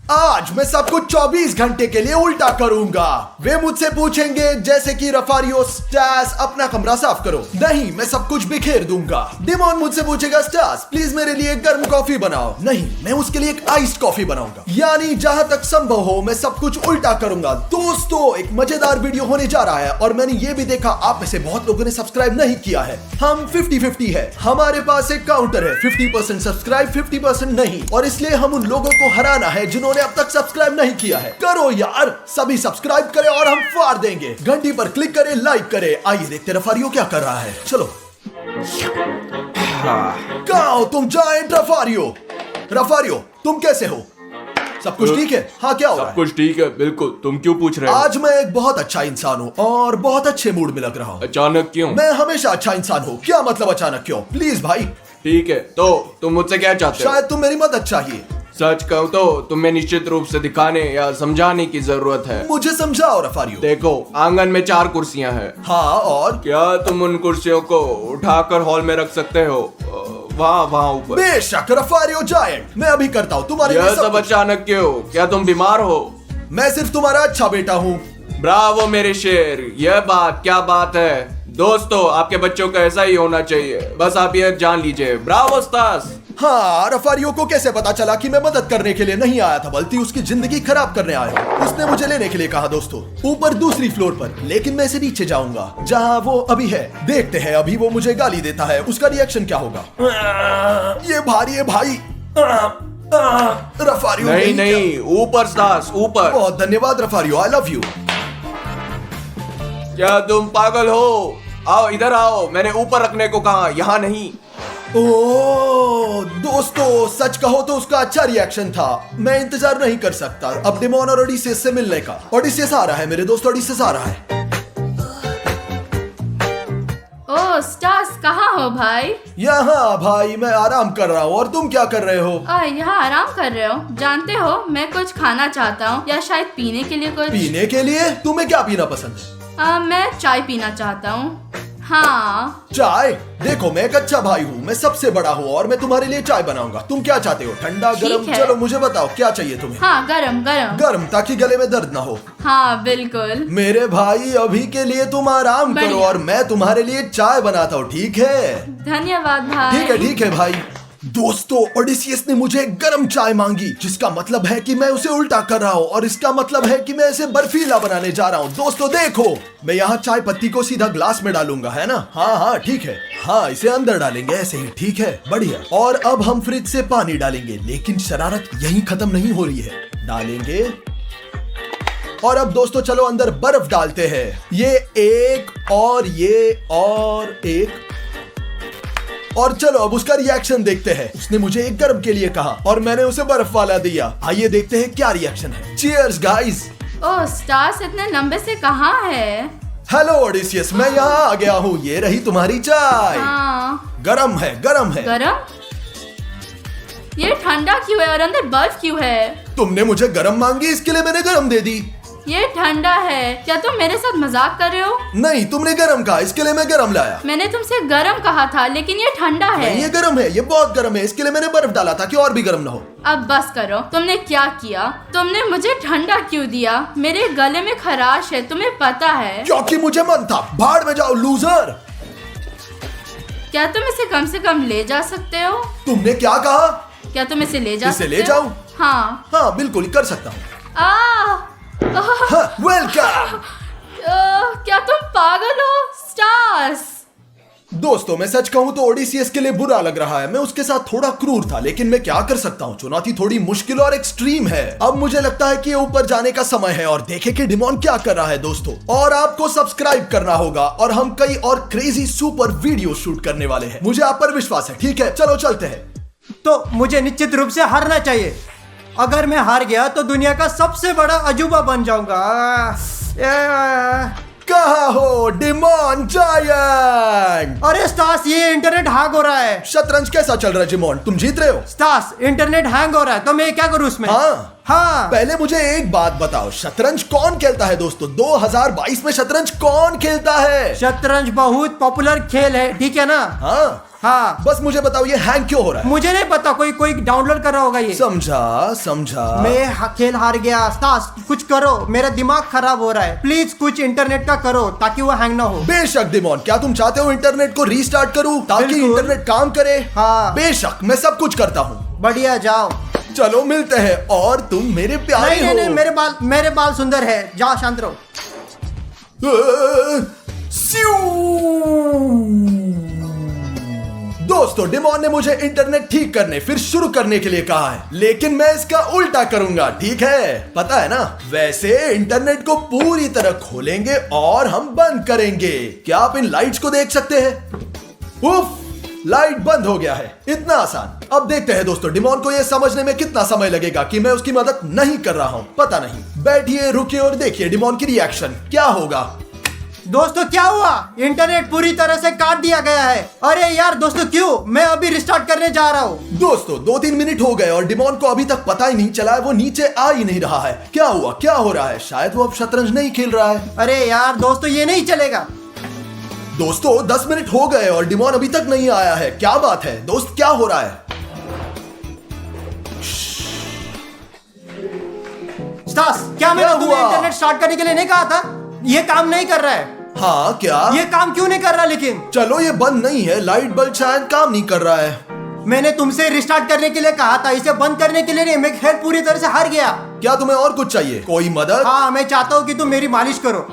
आज मैं सबको 24 घंटे के लिए उल्टा करूंगा। वे मुझसे पूछेंगे जैसे कि रफारियो स्टास अपना कमरा साफ करो। नहीं, मैं सब कुछ बिखेर दूंगा। डिमॉन मुझसे पूछेगा स्टास प्लीज मेरे लिए गर्म कॉफी बनाओ। नहीं, मैं उसके लिए एक आइस्ड कॉफी बनाऊंगा। यानी जहां तक संभव हो मैं सब कुछ उल्टा करूंगा। दोस्तों, एक मजेदार वीडियो होने जा रहा है और मैंने ये भी देखा आप में से बहुत लोगों ने सब्सक्राइब नहीं किया है। हम 50-50 है। हमारे पास एक काउंटर है, 50% सब्सक्राइब 50% नहीं, और इसलिए हम उन लोगों को हराना है जिन्होंने अब तक सब्सक्राइब नहीं किया है। करो यार, सभी सब्सक्राइब करें और हम फाड़ देंगे। घंटी पर क्लिक करें, लाइक करें। आइए देखते रफारियो क्या कर रहा है। चलो। कहाँ हो तुम? जाएंट रफारियो। रफारियो, तुम कैसे हो? सब कुछ ठीक है? हाँ, क्या हो रहा है? सब कुछ ठीक है, बिल्कुल। तुम क्यों पूछ रहे हो? आज मैं एक बहुत अच्छा इंसान हूँ और बहुत अच्छे मूड में लग रहा हूँ। अचानक क्यों? मैं हमेशा अच्छा इंसान हूँ। क्या मतलब अचानक क्यों? प्लीज भाई। ठीक है, तो तुम मुझसे क्या चाहते हो? शायद तुम मेरी मदद चाहिए। सच कहूँ तो तुम्हें निश्चित रूप से दिखाने या समझाने की जरूरत है। मुझे समझाओ रफारियो। देखो, आंगन में 4 कुर्सियां हैं। हाँ, और क्या तुम उन कुर्सियों को उठाकर हॉल में रख सकते हो? वहाँ ऊपर। बेशक रफारियो जायंट, मैं अभी करता हूँ तुम्हारे लिए यह सब सब कुछ। अचानक क्यों? क्या तुम बीमार हो? मैं सिर्फ तुम्हारा अच्छा बेटा हूँ। ब्रावो मेरे शेर, यह बात क्या बात है। दोस्तों, आपके बच्चों का ऐसा ही होना चाहिए। बस आप यह जान लीजिए। Bravo Stas. हाँ, रफारियो को कैसे पता चला कि मैं मदद करने के लिए नहीं आया था बल्कि उसकी जिंदगी खराब करने आया हूँ। उसने मुझे लेने के लिए कहा दोस्तों, ऊपर दूसरी फ्लोर पर, लेकिन मैं इसे नीचे जाऊंगा जहाँ वो अभी है। देखते हैं अभी वो मुझे गाली देता है, उसका रिएक्शन क्या होगा। ये भारी है भाई। रफारियो नहीं, ऊपर स्टास, ऊपर। बहुत धन्यवाद रफारियो, आई लव यू। क्या तुम पागल हो? आओ इधर आओ, मैंने ऊपर रखने को कहा, यहाँ नहीं। ओह दोस्तों, सच कहो तो उसका अच्छा रिएक्शन था। मैं इंतजार नहीं कर सकता अब डिमॉन और ओडिसियस से मिलने का। ओडिसियस आ रहा है, मेरे दोस्त ओडिसियस आ रहा है। ओह स्टास, कहाँ हो भाई? यहाँ भाई, मैं आराम कर रहा हूँ। और तुम क्या कर रहे हो? यहाँ आराम कर रहे हो? जानते हो, मैं कुछ खाना चाहता हूँ या शायद पीने के लिए कुछ। पीने के लिए? तुम्हें क्या पीना पसंद है? मैं चाय पीना चाहता हूँ। हाँ। चाय? देखो, मैं एक अच्छा भाई हूँ, मैं सबसे बड़ा हूँ और मैं तुम्हारे लिए चाय बनाऊंगा। तुम क्या चाहते हो, ठंडा, गरम? ठीक है। चलो मुझे बताओ क्या चाहिए तुम्हें। हाँ, गरम गरम। गरम, ताकि गले में दर्द ना हो। हाँ बिल्कुल। मेरे भाई, अभी के लिए तुम आराम करो बढ़िया। और मैं तुम्हारे लिए चाय बनाता हूँ, ठीक है? धन्यवाद भाई। ठीक है भाई। दोस्तों, ओडिसियस ने मुझे गर्म चाय मांगी, जिसका मतलब है कि मैं उसे उल्टा कर रहा हूँ और इसका मतलब है कि मैं इसे बर्फीला बनाने जा रहा हूँ। दोस्तों देखो, मैं यहाँ चाय पत्ती को सीधा ग्लास में डालूंगा, है ना? हाँ ठीक है। हाँ, इसे अंदर डालेंगे ऐसे ही, ठीक है, बढ़िया। और अब हम फ्रिज से पानी डालेंगे, लेकिन शरारत यहीं खत्म नहीं हो रही है। डालेंगे और अब दोस्तों चलो अंदर बर्फ डालते हैं। ये एक और ये और एक, और चलो अब उसका रिएक्शन देखते हैं। उसने मुझे एक गर्म के लिए कहा और मैंने उसे बर्फ वाला दिया। आइए देखते हैं क्या रिएक्शन है। Cheers guys. ओह स्टास, इतने लंबे से कहाँ है? हेलो ओडिसियस, मैं यहाँ आ गया हूँ। ये रही तुम्हारी चाय। हाँ। गरम है, गरम है। गरम? ये ठंडा क्यों है और अंदर बर्फ क्यों है? तुमने मुझे गरम मांगी, इसके लिए मैंने गरम दे दी। ये ठंडा है। क्या तुम मेरे साथ मजाक कर रहे हो? नहीं, तुमने गरम कहा, इसके लिए मैं गरम लाया। मैंने तुमसे गरम कहा था, लेकिन ये ठंडा है। नहीं, ये गरम है, ये बहुत गरम है, इसके लिए मैंने बर्फ डाला था कि और भी गरम ना हो। अब बस करो। तुमने क्या किया? तुमने मुझे ठंडा क्यों दिया? मेरे गले में खराश है, तुम्हें पता है। क्योंकि मुझे मन था। भाड़ में जाओ लूजर। क्या तुम इसे कम से कम ले जा सकते हो? तुमने क्या कहा? क्या तुम इसे ले जा इसे सकते ले हो? जाऊं? हाँ बिल्कुल कर सकता हूँ। वेलकम। क्या तुम पागल हो स्टार्स? दोस्तों, मैं सच कहूं तो ओडिसियस के लिए बुरा लग रहा है। मैं उसके साथ थोड़ा क्रूर था, लेकिन मैं क्या कर सकता हूँ, चुनौती थोड़ी मुश्किल और एक्सट्रीम है। अब मुझे लगता है कि ऊपर जाने का समय है और देखें कि डिमॉन क्या कर रहा है दोस्तों। और आपको सब्सक्राइब करना होगा और हम कई और क्रेजी सुपर वीडियो शूट करने वाले हैं। मुझे आप पर विश्वास है, ठीक है? चलो चलते हैं। तो मुझे निश्चित रूप से हारना चाहिए। अगर मैं हार गया तो दुनिया का सबसे बड़ा अजूबा बन जाऊंगा। कहाँ हो डिमॉन जायंट? अरे स्टास, ये इंटरनेट हैंग हो रहा है। शतरंज कैसा चल रहा है डिमॉन? तुम जीत रहे हो? स्टास, इंटरनेट हैंग हो रहा है, तो मैं क्या करूं उसमें? हाँ, हाँ। पहले मुझे एक बात बताओ, शतरंज कौन खेलता है दोस्तों? 2022 में शतरंज कौन खेलता है? शतरंज बहुत पॉपुलर खेल है, ठीक है ना? हाँ हाँ। बस मुझे बताओ ये हैंग क्यों हो रहा है? मुझे नहीं पता, कोई डाउनलोड कर रहा होगा ये। समझा। मैं खेल हार गया। स्टास कुछ करो, मेरा दिमाग खराब हो रहा है। प्लीज कुछ इंटरनेट का करो ताकि वो हैंग ना हो। बेशक डिमोन, क्या तुम चाहते हो इंटरनेट को रीस्टार्ट करूं ताकि बिल्कुल। इंटरनेट काम करे? हाँ। बेशक, मैं सब कुछ करता हूँ। बढ़िया, जाओ। चलो मिलते हैं। और तुम मेरे प्यारे हो। नहीं, मेरे बाल सुंदर है। जाओ, शांत रहो। दोस्तों, डिमोन ने मुझे इंटरनेट ठीक करने फिर शुरू करने के लिए कहा है, लेकिन मैं इसका उल्टा करूंगा, ठीक है? पता है ना? वैसे इंटरनेट को पूरी तरह खोलेंगे और हम बंद करेंगे। क्या आप इन लाइट्स को देख सकते हैं? उफ, लाइट बंद हो गया है। इतना आसान। अब देखते हैं दोस्तों, डिमोन को यह समझने में कितना समय लगेगा कि मैं उसकी मदद नहीं कर रहा हूं। पता नहीं। बैठिए, रुकिए और देखिए डिमोन की रिएक्शन क्या होगा। दोस्तों, क्या हुआ? इंटरनेट पूरी तरह से काट दिया गया है। अरे यार दोस्तों, क्यों? मैं अभी रिस्टार्ट करने जा रहा हूँ। दोस्तों, 2-3 मिनट हो गए और डिमोन को अभी तक पता ही नहीं चला है, वो नीचे आ ही नहीं रहा है। क्या हुआ? क्या हो रहा है? शायद वो अब शतरंज नहीं खेल रहा है। अरे यार दोस्तों, ये नहीं चलेगा। दोस्तों, 10 मिनट हो गए और डिमोन अभी तक नहीं आया है। क्या बात है दोस्त, क्या हो रहा है? स्टास, क्या मैंने क्या तुम्हें हुआ? इंटरनेट स्टार्ट करने के लिए नहीं कहा था? ये काम नहीं कर रहा है। हाँ, क्या? ये काम क्यों नहीं कर रहा? लेकिन चलो, ये बंद नहीं है। लाइट बल्ब शायद काम नहीं कर रहा है। मैंने तुमसे रिस्टार्ट करने के लिए कहा था, इसे बंद करने के लिए नहीं। मैं खेल पूरी तरह से हार गया। क्या तुम्हें और कुछ चाहिए? कोई मदद? हाँ, मैं चाहता हूँ कि तुम मेरी मालिश करो।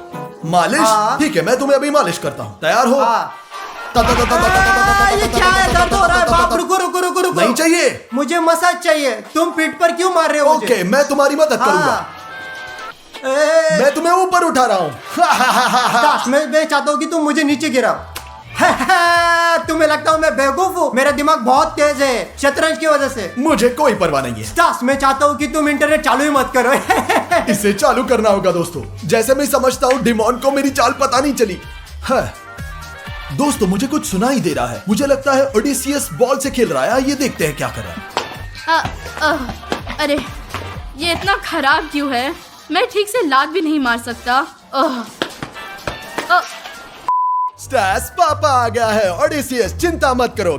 मालिश? हाँ। ठीक है, मैं तुम्हें अभी मालिश करता हूँ। तैयार हो? हाँ। ये क्या है? दर्द हो रहा है। बाप, रुको। नहीं चाहिए? मुझे मसाज चाहिए। तुम पीठ पर क्यों मार रहे हो मुझे? ओके, मैं तुम्हारी मदद करूंगा। हाँ। ए, मैं तुम्हें ऊपर उठा रहा हूँ। स्टास, मैं चाहता हूँ कि तुम मुझे नीचे गिराओ। तुम्हें लगता हूँ मैं बेवकूफ हूँ? मेरा दिमाग बहुत तेज है शतरंज की वजह से। मुझे कोई परवाह नहीं है। स्टास, मैं चाहता हूँ कि तुम इंटरनेट चालू ही मत करो। इसे चालू करना होगा दोस्तों। जैसे मैं समझता हूँ डिमोन को मेरी चाल पता नहीं चली है। दोस्तों, मुझे कुछ सुनाई दे रहा है। मुझे लगता है ओडिसियस बॉल से खेल रहा है। ये देखते हैं क्या कर रहा है। अरे ये इतना खराब क्यों है? मैं ठीक से लात भी नहीं मार सकता। स्टास, पापा आ गया है। ओडिसियस, चिंता मत करो।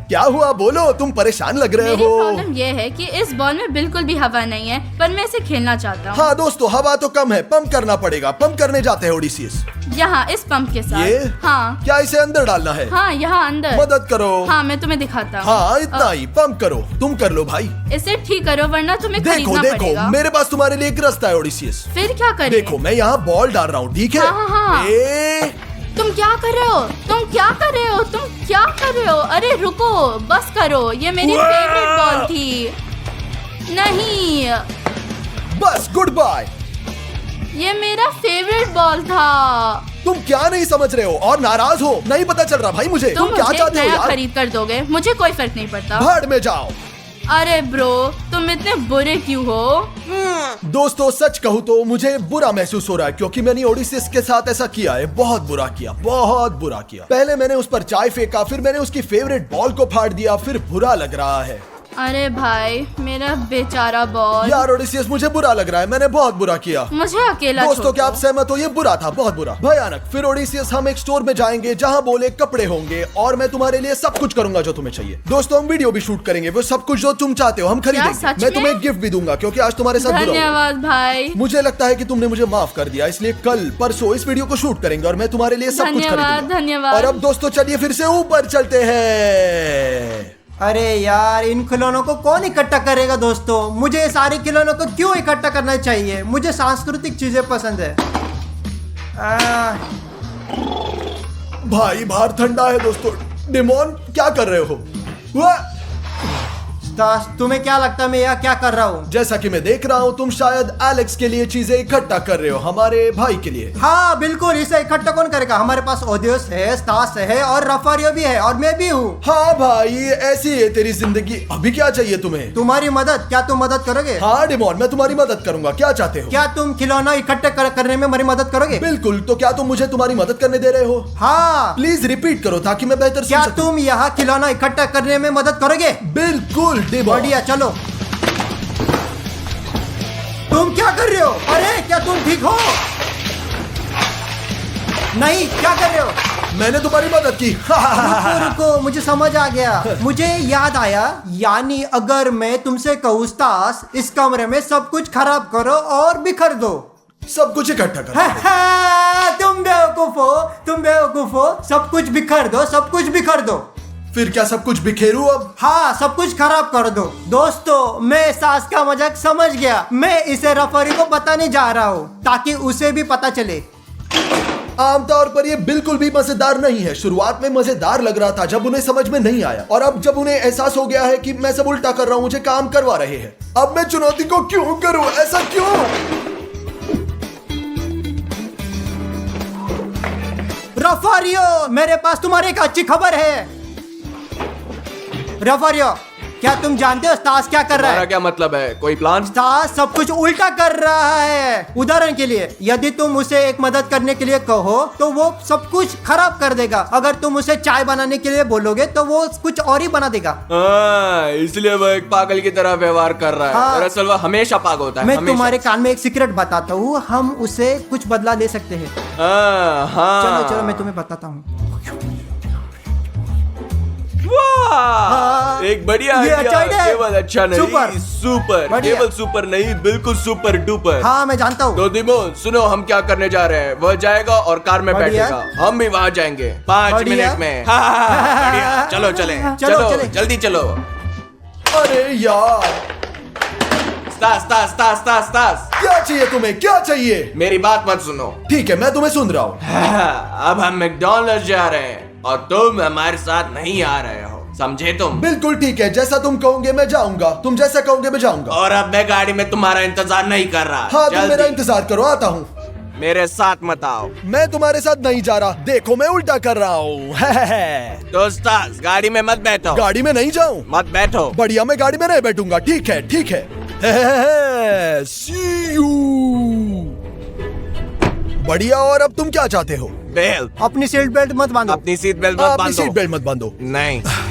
क्या हुआ बोलो, तुम परेशान लग रहे मेरी हो। प्रॉब्लम ये है कि इस बॉल में बिल्कुल भी हवा नहीं है, पर मैं इसे खेलना चाहता हूँ। हाँ दोस्तों, हवा तो कम है, पंप करना पड़ेगा। पंप करने जाते हैं ओडिसियस। यहाँ इस पंप के साथ। ये? हाँ क्या इसे अंदर डालना है? हाँ, यहाँ अंदर। मदद करो। हाँ, मैं तुम्हें दिखाता हूँ। हाँ, इतना ही। पंप करो। तुम कर लो भाई। इसे ठीक करो वरना तुम्हें खरीदना देखो, पड़ेगा। मेरे पास तुम्हारे लिए एक रास्ता है ओडिसियस। फिर क्या करें? देखो, मैं यहाँ बॉल डाल रहा हूँ, ठीक है? हाँ। तुम क्या कर रहे हो? अरे रुको, बस करो। ये मेरी फेवरेट बॉल थी। नहीं, बस गुड बाय। ये मेरा फेवरेट बॉल था। तुम क्या नहीं समझ रहे हो और नाराज हो? नहीं पता चल रहा भाई मुझे। तुम क्या मुझे चाहते हो नया यार? खरीद कर दोगे, मुझे कोई फर्क नहीं पड़ता। भाड़ में जाओ। अरे ब्रो, तुम इतने बुरे क्यों हो? दोस्तों, सच कहूँ तो मुझे बुरा महसूस हो रहा है क्योंकि मैंने ओडिसियस के साथ ऐसा किया है। बहुत बुरा किया। पहले मैंने उस पर चाय फेंका, फिर मैंने उसकी फेवरेट बॉल को फाड़ दिया, फिर बुरा लग रहा है। अरे भाई, मेरा बेचारा बॉल। यार ओडिसियस, मुझे बुरा लग रहा है। मैंने बहुत बुरा किया। मुझे अकेला दोस्तों, छोड़ क्या आप दो। सहमत हो? ये बुरा था, बहुत बुरा, भयानक। फिर ओडिसियस, हम एक स्टोर में जाएंगे जहां बोले कपड़े होंगे और मैं तुम्हारे लिए सब कुछ करूंगा जो तुम्हें चाहिए। दोस्तों, हम वीडियो भी शूट करेंगे। वो सब कुछ जो तुम चाहते हो हम खरीदेंगे। सच मैं में? तुम्हें गिफ्ट भी दूंगा क्योंकि आज तुम्हारे साथ बुरा हुआ। धन्यवाद भाई। मुझे लगता है कि तुमने मुझे माफ कर दिया, इसलिए कल परसों इस वीडियो को शूट करेंगे और मैं तुम्हारे लिए सब कुछ खरीदूंगा। धन्यवाद। और अब दोस्तों, चलिए फिर से ऊपर चलते हैं। अरे यार, इन खिलौनों को कौन इकट्ठा करेगा दोस्तों? मुझे ये सारे खिलौनों को क्यों इकट्ठा करना चाहिए? मुझे सांस्कृतिक चीजें पसंद है। भाई, बाहर ठंडा है दोस्तों। डिमोन, क्या कर रहे हो? वाह! स्टास, तुम्हें क्या लगता है मैं यहाँ क्या कर रहा हूँ? जैसा कि मैं देख रहा हूँ, तुम शायद एलेक्स के लिए चीजें इकट्ठा कर रहे हो, हमारे भाई के लिए। हाँ बिल्कुल, इसे इकट्ठा कौन करेगा? हमारे पास ओडियस है, स्टास है और रफारियो भी है और मैं भी हूँ। हाँ भाई, ऐसी है तेरी जिंदगी। अभी क्या चाहिए तुम्हें? तुम्हारी मदद। क्या तुम मदद करोगे? हाँ डिमोन, मैं तुम्हारी मदद करूंगा। क्या चाहते हो? क्या तुम खिलौना इकट्ठे करने में मेरी मदद करोगे? बिल्कुल। तो क्या तुम मुझे तुम्हारी मदद करने दे रहे हो? हाँ। प्लीज रिपीट करो ताकि मैं बेहतर क्या सुन सकूं। तुम यहाँ खिलौना इकट्ठा करने में मदद करोगे? बिल्कुल डिमोन। बढ़िया, चलो। तुम क्या कर रहे हो? अरे क्या तुम ठीक हो? नहीं, क्या कर रहे हो? मैंने तुम्हारी मदद की। रुको रुको, मुझे समझ आ गया। मुझे याद आया, यानी अगर मैं तुमसे कहूँ स्टास, इस कमरे में सब कुछ खराब करो और बिखर दो। सब कुछ इकट्ठा कर। तुम बेवकूफ हो, सब कुछ बिखर दो, सब कुछ बिखर दो। फिर क्या सब कुछ बिखेरू अब? हाँ, सब कुछ खराब कर दो। दोस्तों, मैं सास का मजाक समझ गया। मैं इसे रेफरी को बताने जा रहा हूँ ताकि उसे भी पता चले। आमतौर पर ये बिल्कुल भी मजेदार नहीं है। शुरुआत में मजेदार लग रहा था जब उन्हें समझ में नहीं आया, और अब जब उन्हें एहसास हो गया है कि मैं सब उल्टा कर रहा हूँ, मुझे काम करवा रहे हैं। अब मैं चुनौती को क्यों करूँ? ऐसा क्यों? रेफरियो, मेरे पास तुम्हारी एक अच्छी खबर है। रेफरियो, क्या तुम जानते हो स्टास क्या कर रहा तुम्हारा है? क्या मतलब है? कोई प्लान? स्टास सब कुछ उल्टा कर रहा है। उदाहरण के लिए, यदि तुम उसे एक मदद करने के लिए कहो तो वो सब कुछ खराब कर देगा। अगर तुम उसे चाय बनाने के लिए बोलोगे तो वो कुछ और ही बना देगा। इसलिए वो एक पागल की तरह व्यवहार कर रहा है। हाँ। दरअसल वो हमेशा पागल होता है। मैं हमेशा। तुम्हारे कान में एक सीक्रेट बताता हूँ, हम उसे कुछ बदला ले सकते हैं। हाँ। चलो चलो, मैं तुम्हें बताता हूँ। वाह! एक बढ़िया ये आइडिया। अच्छा idea है। केवल अच्छा नहीं, सुपर। सुपर। बढ़िया। केवल सुपर नहीं, बिल्कुल सुपर डुपर। हाँ, मैं जानता हूँ। तो दिमोन, सुनो हम क्या करने जा रहे हैं। वह जाएगा और कार में बढ़िया। बैठेगा, हम भी वहाँ जाएंगे 5 बढ़िया। मिनट में। बढ़िया। चलो चले, चलो, चले। जल्दी चलो। अरे यार, स्टास, क्या चाहिए तुम्हें? क्या चाहिए? मेरी बात मत सुनो। ठीक है, मैं तुम्हें सुन रहा हूँ। अब हम मैकडॉनल्ड्स जा रहे हैं और तुम हमारे साथ नहीं आ रहे हो, समझे तुम? बिल्कुल ठीक है, जैसा तुम कहोगे मैं जाऊंगा। तुम जैसा कहोगे मैं जाऊंगा। और अब मैं गाड़ी में तुम्हारा इंतजार नहीं कर रहा। हाँ, तुम जल्दी। मेरा इंतजार करो, आता हूँ। मेरे साथ मत आओ। मैं तुम्हारे साथ नहीं जा रहा। देखो, मैं उल्टा कर रहा हूँ। तो स्टास, गाड़ी में मत बैठो। गाड़ी में नहीं जाऊं? मत बैठो। बढ़िया, मैं गाड़ी में नहीं बैठूंगा। ठीक है, ठीक है। See you। बढ़िया, और अब तुम क्या चाहते हो? बेल्ट। अपनी सीट बेल्ट मत बांधो। अपनी सीट बेल्ट मत अपनी बांधो। सीट बेल्ट मत बांधो। नहीं। समझ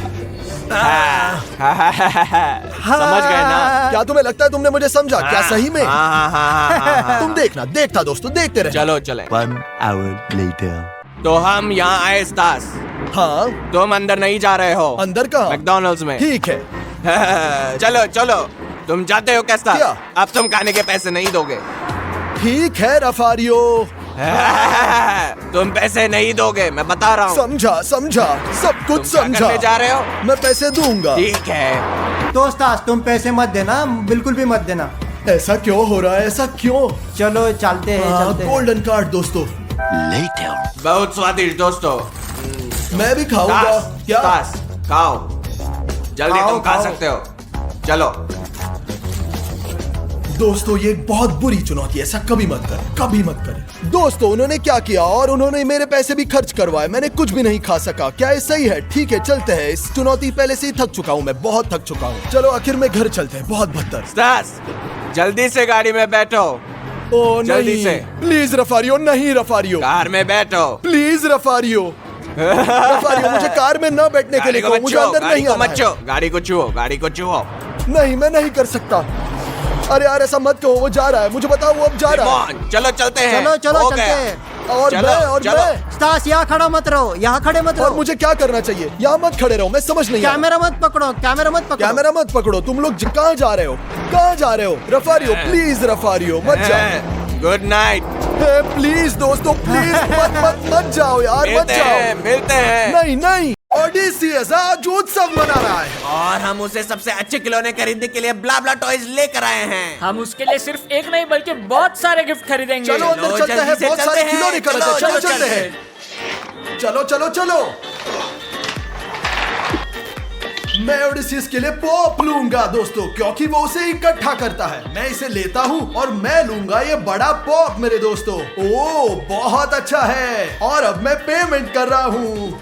गए ना? क्या तुम्हें लगता है तुमने मुझे समझा? क्या सही में? हाँ। तुम देखना, देखता दोस्तों, देखते रहे। चलो चले। 1 hour later. तो हम यहाँ आए स्टास। हाँ, तुम अंदर नहीं जा रहे हो। अंदर कहाँ? मैकडॉनल्ड्स में। ठीक है। चलो चलो, तुम जाते हो कैसा? क्या? अब तुम खाने के पैसे नहीं दोगे। ठीक है रफारियो। तुम पैसे नहीं दोगे, मैं बता रहा हूँ। समझा, समझा, सब कुछ तुम क्या समझा। करने जा रहे हो? मैं पैसे दूंगा। ठीक है। तो स्टास, तुम पैसे मत देना, बिल्कुल भी मत देना। ऐसा क्यों हो रहा है? ऐसा क्यों? चलो चलते हैं, चलते हैं। गोल्डन कार्ड दोस्तों। Later. बहुत स्वादिष्ट दोस्तों। मैं भी खाऊंगा। स्टास, क्या? स्टास, खाओ जल्दी। खाओ, तुम खा खाओ। सकते हो। चलो। दोस्तों, ये एक बहुत बुरी चुनौती है। ऐसा कभी मत कर, कभी मत कर। दोस्तों, उन्होंने क्या किया, और उन्होंने मेरे पैसे भी खर्च करवाए। मैंने कुछ भी नहीं खा सका। क्या ये सही है? ठीक है, चलते हैं। इस चुनौती पहले से ही थक चुका हूँ मैं, बहुत थक चुका हूँ। चलो, आखिर में घर चलते हैं। बहुत बदतर। स्टास, जल्दी से गाड़ी में बैठो। ओ जल्दी नहीं, से। प्लीज रफारियो, नहीं रफारियो, कार में बैठो। प्लीज रफारियो। रफारियो, मुझे कार में न बैठने के गाड़ी लिए को कहो, मत मुझे छुओ, अंदर गाड़ी नहीं को आना मत है। छुओ, गाड़ी को छुओ, गाड़ी को छुओ। नहीं, मैं नहीं कर सकता। अरे यार, ऐसा मत कहो। वो जा रहा है, मुझे बताओ वो अब जा रहा है। दिमोन, चलो चलते हैं। चलो चलो, हो चलते गया। हैं। और चलो, मैं, और चलो। मैं। स्टास, यहाँ खड़ा मत रहो, यहाँ खड़े मत और रहो। मुझे क्या करना चाहिए? यहाँ मत खड़े रहो, मैं समझ नहीं आ रहा। कैमरा मत पकड़ो, कैमरा मत पकड़ो। कैमरा मत पकड़ो। तुम लोग कहाँ जा रहे हो? कहाँ जा रहे हो? रफारियो, प्लीज रफारियो, मत जाओ। Good night. प्लीज दोस्तों, प्लीज मत मत मत जाओ यार, मत जाओ। मिलते हैं। नहीं नहीं, ओडिसीयस आज उत्सव मना रहा है। और हम उसे सबसे अच्छे खिलौने खरीदने के लिए ब्ला ब्ला टॉयज लेकर आए हैं। हम उसके लिए सिर्फ एक नहीं बल्कि बहुत सारे गिफ्ट खरीदेंगे। चलो अंदर चलते हैं, जल्दी से बहुत चलते सारे हैं। खिलौने खरीदते हैं। चलो, चलो चलो, चलते हैं। चलो चलो चलो। मैं ओडिसीयस के लिए पॉप लूंगा दोस्तों, क्योंकि वो उसे इकट्ठा करता है। मैं इसे लेता हूँ और मैं लूंगा ये बड़ा पॉप मेरे दोस्तों। ओह, बहुत अच्छा है। और अब मैं पेमेंट कर रहा हूँ।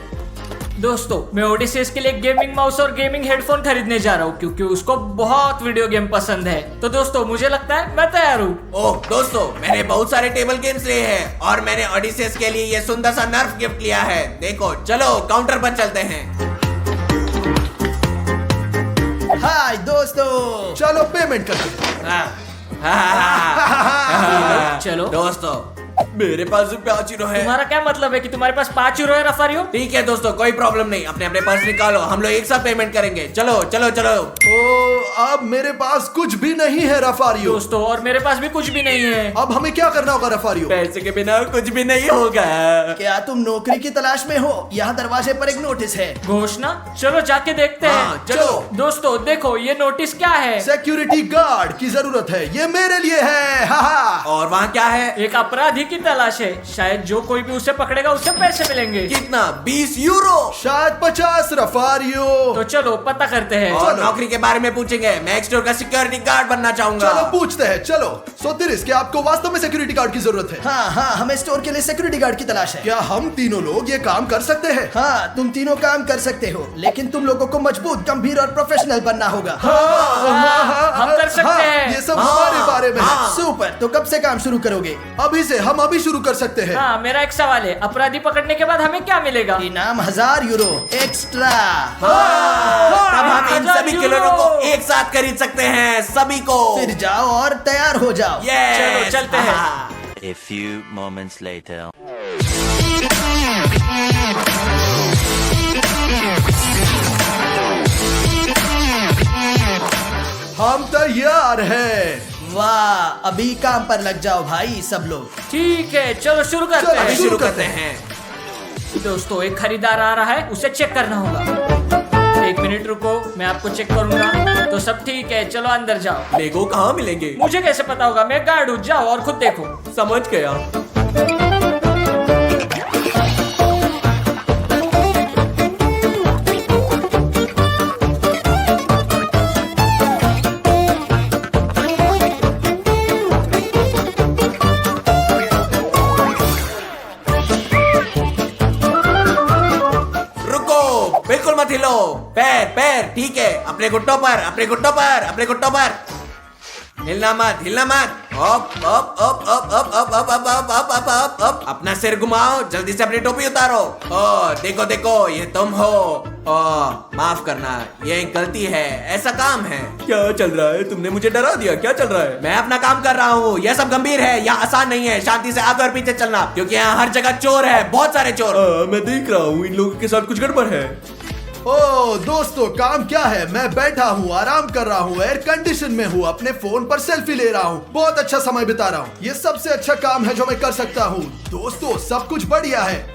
दोस्तों, मैं ओडिसीज के लिए गेमिंग माउस और गेमिंग हेडफोन खरीदने जा रहा हूँ क्योंकि उसको बहुत वीडियो गेम पसंद है। तो दोस्तों, मुझे लगता है मैं तैयार हूँ। ओह दोस्तों, मैंने बहुत सारे टेबल गेम्स लिए हैं और मैंने ओडिसीज के लिए ये सुंदर सा नर्फ गिफ्ट लिया है। देखो, चलो काउंटर पर चलते हैं। हाय दोस्तों, चलो पेमेंट करते हैं। चलो दोस्तों मेरे पास भी 5 यूरो है। तुम्हारा क्या मतलब है कि तुम्हारे पास 5 यूरो है रफारियो? ठीक है दोस्तों, कोई प्रॉब्लम नहीं, अपने अपने पर्स निकालो, हम लोग एक साथ पेमेंट करेंगे। चलो चलो चलो। ओ अब मेरे पास कुछ भी नहीं है रफारियो। दोस्तों और मेरे पास भी कुछ भी नहीं है। अब हमें क्या करना होगा रफारियो? पैसे के बिना कुछ भी नहीं होगा। क्या तुम नौकरी की तलाश में हो? यहाँ दरवाजे पर एक नोटिस है। घोषणा? चलो जाके देखते हैं। हाँ, चलो। दोस्तों देखो ये नोटिस क्या है? सिक्योरिटी गार्ड की जरूरत है, ये मेरे लिए है। हा और वहाँ क्या है? एक अपराधी की तलाश है, शायद जो कोई भी उसे पकड़ेगा उसे पैसे मिलेंगे। कितना? 20 यूरो। शायद 50 रफारियो। तो चलो पता करते हैं। और नौकरी के बारे में पूछेंगे। मैं एक स्टोर का सिक्योरिटी गार्ड बनना चाहूंगा। चलो पूछते हैं। चलो सोतिरिस, क्या आपको वास्तव में सिक्योरिटी गार्ड की जरूरत है? हाँ, हमें स्टोर के लिए सिक्योरिटी गार्ड की तलाश है। क्या हम तीनों लोग ये काम कर सकते हैं? हाँ, तुम तीनों काम कर सकते हो, लेकिन तुम लोगों को मजबूत, गंभीर और प्रोफेशनल बनना होगा। हम कर सकते हैं। ये सब हमारे बारे में है। सुपर। तो कब से काम शुरू करोगे? अभी से, हम अभी शुरू कर सकते हैं। हाँ, मेरा एक सवाल है, अपराधी पकड़ने के बाद हमें क्या मिलेगा? इनाम 1000 यूरो एक्स्ट्रा। तब हम इन 1000 सभी यूरो। खिलौनों को एक साथ खरीद सकते हैं, सभी को। फिर जाओ और तैयार हो जाओ। Yes! चलो, चलते हैं। हाँ। A few moments later. हम तैयार हैं। वाह, अभी काम पर लग जाओ भाई सब लोग। ठीक है, चलो शुरू करते चलो, अभी हैं। शुरू करते हैं। दोस्तों एक खरीदार आ रहा है, उसे चेक करना होगा। 1 मिनट रुको, मैं आपको चेक करूंगा। तो सब ठीक है, चलो अंदर जाओ। लेगो कहाँ मिलेंगे? मुझे कैसे पता होगा? मैं गार्ड हूँ, जाओ और खुद देखो। समझ गया। रुको, बिल्कुल मत हिलो। पैर पैर, ठीक है, अपने घुटनों पर, अपने घुटनों पर, अपने घुटनों पर। हिलना मत, हिलना मत। Up up up up up up up up up up up up up. अपना सिर घुमाओ, जल्दी से अपनी टोपी उतारो। ओ देखो देखो, ये तुम हो। ओ माफ करना, ये एक गलती है, ऐसा काम है। क्या चल रहा है? तुमने मुझे डरा दिया। क्या चल रहा है? मैं अपना काम कर रहा हूँ, यह सब गंभीर है, यहाँ आसान नहीं है। शांति से आगे और पीछे चलना, क्योंकि यहाँ हर जगह चोर है, बहुत सारे चोर। मैं देख रहा हूँ, इन लोगों के साथ कुछ गड़बड़ है। ओ दोस्तों, काम क्या है? मैं बैठा हूँ, आराम कर रहा हूँ, एयर कंडीशन में हूँ, अपने फोन पर सेल्फी ले रहा हूँ, बहुत अच्छा समय बिता रहा हूँ। ये सबसे अच्छा काम है जो मैं कर सकता हूँ। दोस्तों सब कुछ बढ़िया है।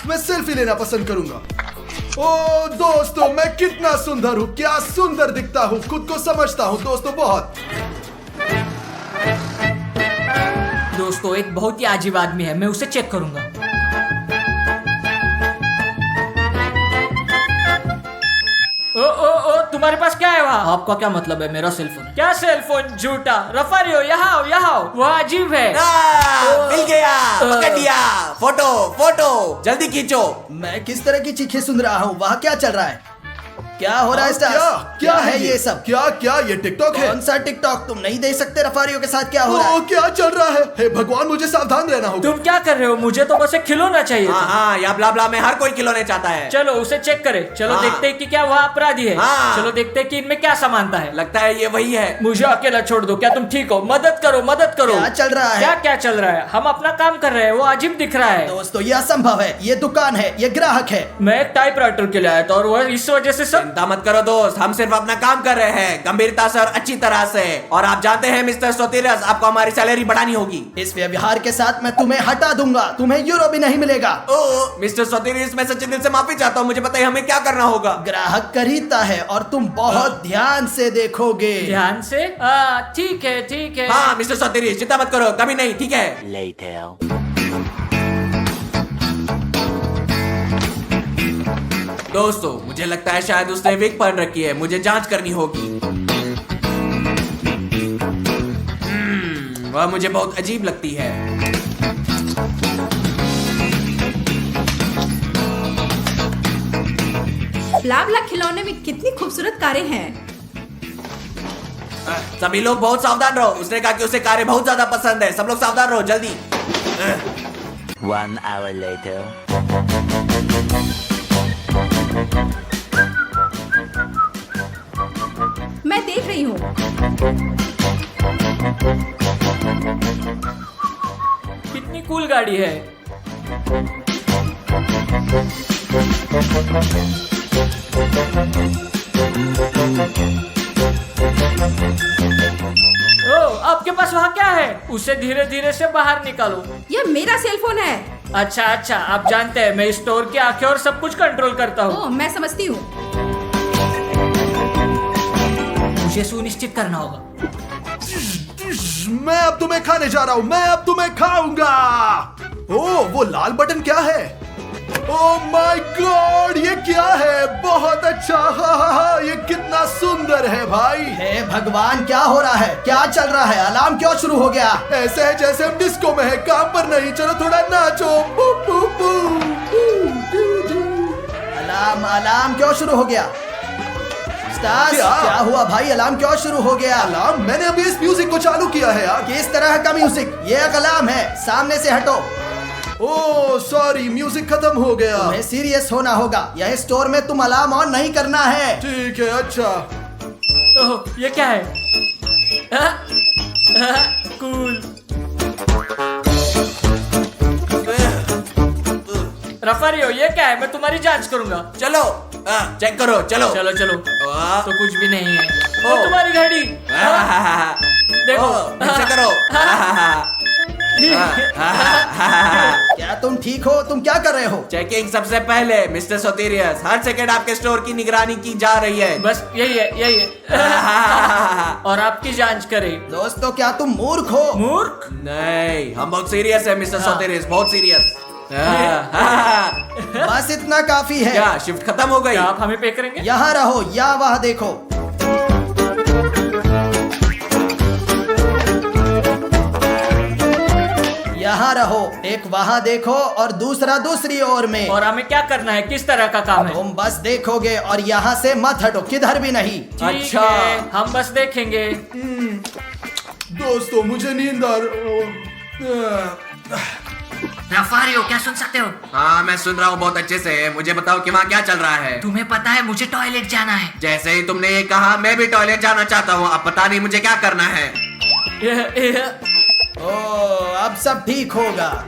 मैं सेल्फी लेना पसंद करूंगा। ओ दोस्तों, मैं कितना सुंदर हूँ, क्या सुंदर दिखता हूँ, खुद को समझता हूँ दोस्तों, बहुत। दोस्तों एक बहुत ही अजीब आदमी है, मैं उसे चेक करूंगा। ओ ओ ओ, तुम्हारे पास क्या है वहाँ? आपका क्या मतलब है? मेरा सेलफोन। क्या सेलफोन? झूठा। रफारियो यहाँ आओ, यहाँ आओ। वह अजीब है। मिल गया, पकड़ लिया। फोटो फोटो, जल्दी खींचो। मैं किस तरह की चीखें सुन रहा हूँ? वहाँ क्या चल रहा है? क्या हो रहा है स्टार्स? क्या है ये सब? क्या ये टिकटॉक है? कौन सा टिकटॉक? तुम नहीं देख सकते रफारियो के साथ क्या हो रहा है? क्या चल रहा है? हे भगवान, मुझे सावधान रहना होगा। तुम क्या कर रहे हो? मुझे तो बस एक खिलौना चाहिए था। हाँ, या ब्ला ब्ला में हर कोई खिलौने चाहता है। चलो उसे चेक करें। चलो हाँ। देखते हैं कि क्या वह अपराधी है। हाँ। चलो देखते हैं कि इनमें क्या समानता है। लगता है ये वही है। मुझे अकेला छोड़ दो। क्या तुम ठीक हो? मदद करो, मदद करो। क्या चल रहा है? क्या क्या चल रहा है? हम अपना काम कर रहे हैं, वो अजीब दिख रहा है। दोस्तों ये असंभव है, ये दुकान है, ये ग्राहक है। मैं एक टाइपराइटर के लिए आया था और वह इस वजह से सब। चिंता मत करो दोस्त, हम सिर्फ अपना काम कर रहे हैं, गंभीरता से और अच्छी तरह से। और आप जानते हैं मिस्टर सोतिरस, आपको हमारी सैलरी बढ़ानी होगी। इस व्यवहार के साथ मैं तुम्हें हटा दूंगा, तुम्हें यूरो भी नहीं मिलेगा। ओ मिस्टर सोतिरस, मैं सच्चे दिल से माफी चाहता हूँ, मुझे बताइए हमें क्या करना होगा। ग्राहक खरीदता है और तुम बहुत ध्यान से देखोगे। ध्यान से? ठीक है ठीक है। हाँ मिस्टर सोतिरस, चिंता मत करो, कभी नहीं, ठीक है। Later. दोस्तों मुझे लगता है शायद उसने विग पहन रखी है, मुझे जांच करनी होगी। वह मुझे बहुत अजीब लगती है। ब्ला खिलौने में कितनी खूबसूरत कारें हैं। सभी लोग बहुत सावधान रहो, उसने कहा कि उसे कारें बहुत ज्यादा पसंद है। सब लोग सावधान रहो, जल्दी। 1 hour later. मैं देख रही हूँ। कितनी कूल गाड़ी है। ओ, आपके पास वहाँ क्या है? उसे धीरे धीरे से बाहर निकालो। यह मेरा सेलफोन है। अच्छा अच्छा, आप जानते हैं मैं स्टोर की आंखें और सब कुछ कंट्रोल करता हूँ। ओ, मैं समझती हूँ। मुझे सुनिश्चित करना होगा। मैं अब तुम्हें खाने जा रहा हूं, मैं अब तुम्हें खाऊंगा। ओ, वो लाल बटन क्या है? ओह माय गॉड, ये क्या है? बहुत अच्छा, ये कितना सुंदर है भाई। हे भगवान, क्या हो रहा है? क्या चल रहा है? अलार्म क्यों शुरू हो गया? ऐसे है जैसे हम डिस्को में है, काम पर नहीं। चलो थोड़ा नाचो। अलार्म अलार्म क्यों शुरू हो गया? स्टार्स, क्या हुआ भाई? अलार्म क्यों शुरू हो गया? अलार्म? मैंने अभी इस म्यूजिक को चालू किया है यार। किस तरह का म्यूजिक? ये एक अलार्म है, सामने से हटो। ओह सॉरी, म्यूजिक खत्म हो गया। तुम्हें सीरियस होना होगा। यह स्टोर में तुम अलार्म ऑन नहीं करना है। ठीक है, अच्छा। ओह, ये क्या है? कूल। रफारियो, ये क्या है? मैं तुम्हारी जांच करूंगा। चलो चेक करो, चलो चलो चलो। वाह। तो कुछ भी नहीं है। ओ। ओ, तुम्हारी गाड़ी। देखो। फिर से करो। क्या तुम ठीक हो? तुम क्या कर रहे हो? चेकिंग सबसे पहले मिस्टर सोटेरियस, हर सेकंड आपके स्टोर की निगरानी की जा रही है। बस यही है, यही है। और आपकी जांच करें। दोस्तों, क्या तुम मूर्ख हो? मूर्ख? नहीं, हम बहुत सीरियस है मिस्टर सोटेरियस, बहुत सीरियस। बस इतना काफी है। क्या शिफ्ट खत्म हो गई? क्या आप हमें पे करेंगे? यहाँ रहो या वहाँ देखो। यहाँ रहो, एक वहाँ देखो और दूसरा दूसरी ओर में। और हमें क्या करना है? किस तरह का काम है? तुम बस देखोगे और यहाँ से मत हटो, किधर भी नहीं। ठीक अच्छा। है, हम बस देखेंगे। दोस्तों, मुझे नींद आ रफारियो, क्या सुन सकते हो? हाँ, मैं सुन रहा हूँ बहुत अच्छे से। मुझे बताओ कि वहाँ क्या चल रहा है। तुम्हें पता है मुझे टॉयलेट जाना है। जैसे ही तुमने ये कहा, मैं भी टॉयलेट जाना चाहता हूँ। अब पता नहीं मुझे क्या करना है। ओह, अब सब ठीक होगा।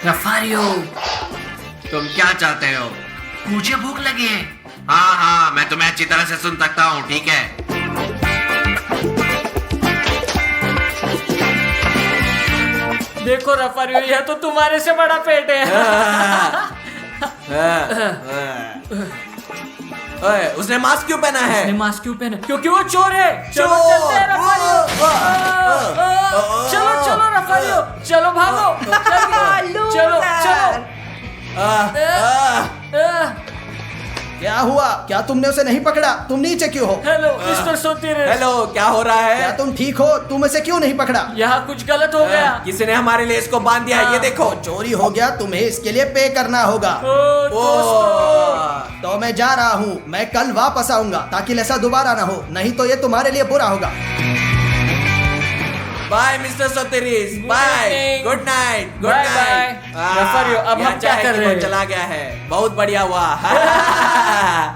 रफारियो, तुम क्या चाहते हो? मुझे भूख लगी है। हाँ हाँ, मैं तुम्हें अच्छी तरह से सुन सकता हूँ, ठीक है। देखो रफारियो, यह तो तुम्हारे से बड़ा पेट है। ओए, उसने मास्क क्यों पहना है? उसने मास्क क्यों पहना? क्योंकि वो चोर है। चलो चोर! चलते हैं रफारियो। चलो चलो रफारियो, चलो भागो। चलो चलो। क्या हुआ? क्या तुमने उसे नहीं पकड़ा? तुम नीचे क्यों हो? Hello mister सोतीरे। हेलो, क्या हो रहा क्या है? तुम ठीक हो? तुम इसे क्यों नहीं पकड़ा? यहाँ कुछ गलत हो गया। किसी ने हमारे लिए इसको बांध दिया है, ये देखो। चोरी हो गया, तुम्हें इसके लिए पे करना होगा। ओ, दोस्तों। तो मैं जा रहा हूँ, मैं कल वापस आऊंगा ताकि ऐसा दोबारा ना हो, नहीं तो ये तुम्हारे लिए बुरा होगा। Bye mister Sotiris, bye, evening. Good night, good Bye, night. bye. रफारियो, अब हम क्या कर रहे हैं? चला गया है, बहुत बढ़िया हुआ।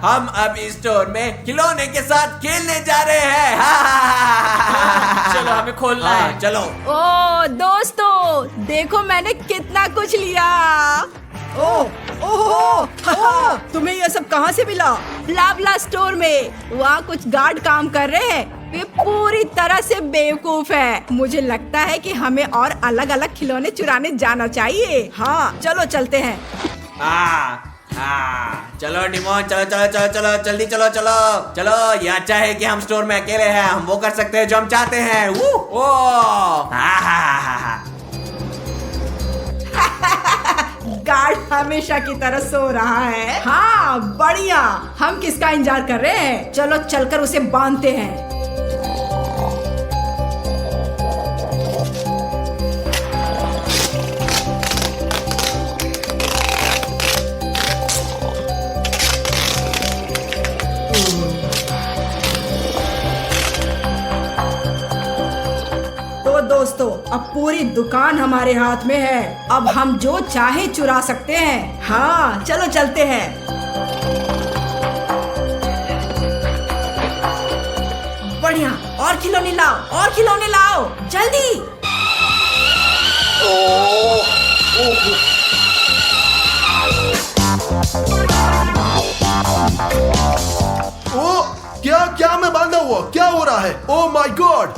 हम अब इस स्टोर में खिलौने के साथ खेलने जा रहे हैं। चलो, हमें खोलना है। चलो। ओ दोस्तों, देखो मैंने कितना कुछ लिया। ओह, तुम्हें ये सब कहाँ से मिला? ब्ला स्टोर में। वहाँ कुछ गार्ड काम कर रहे हैं। वे पूरी तरह से बेवकूफ है। मुझे लगता है कि हमें और अलग अलग खिलौने चुराने जाना चाहिए। हाँ, चलो चलते हैं। चलो डिमोन, चलो चलो चलो चलो, जल्दी चलो चलो चलो। ये अच्छा है कि हम स्टोर में अकेले हैं, हम वो कर सकते हैं जो हम चाहते हैं। गार्ड हमेशा की तरह सो रहा है। हाँ, बढ़िया। हम किसका इंतजार कर रहे हैं? चलो चलकर उसे बांधते हैं। दोस्तों, अब पूरी दुकान हमारे हाथ में है। अब हम जो चाहे चुरा सकते हैं। हाँ, चलो चलते हैं। बढ़िया, और खिलौने लाओ, और खिलौने लाओ, जल्दी। ओ क्या क्या मैं बांधा हुआ, क्या हो रहा है? ओ माय गॉड,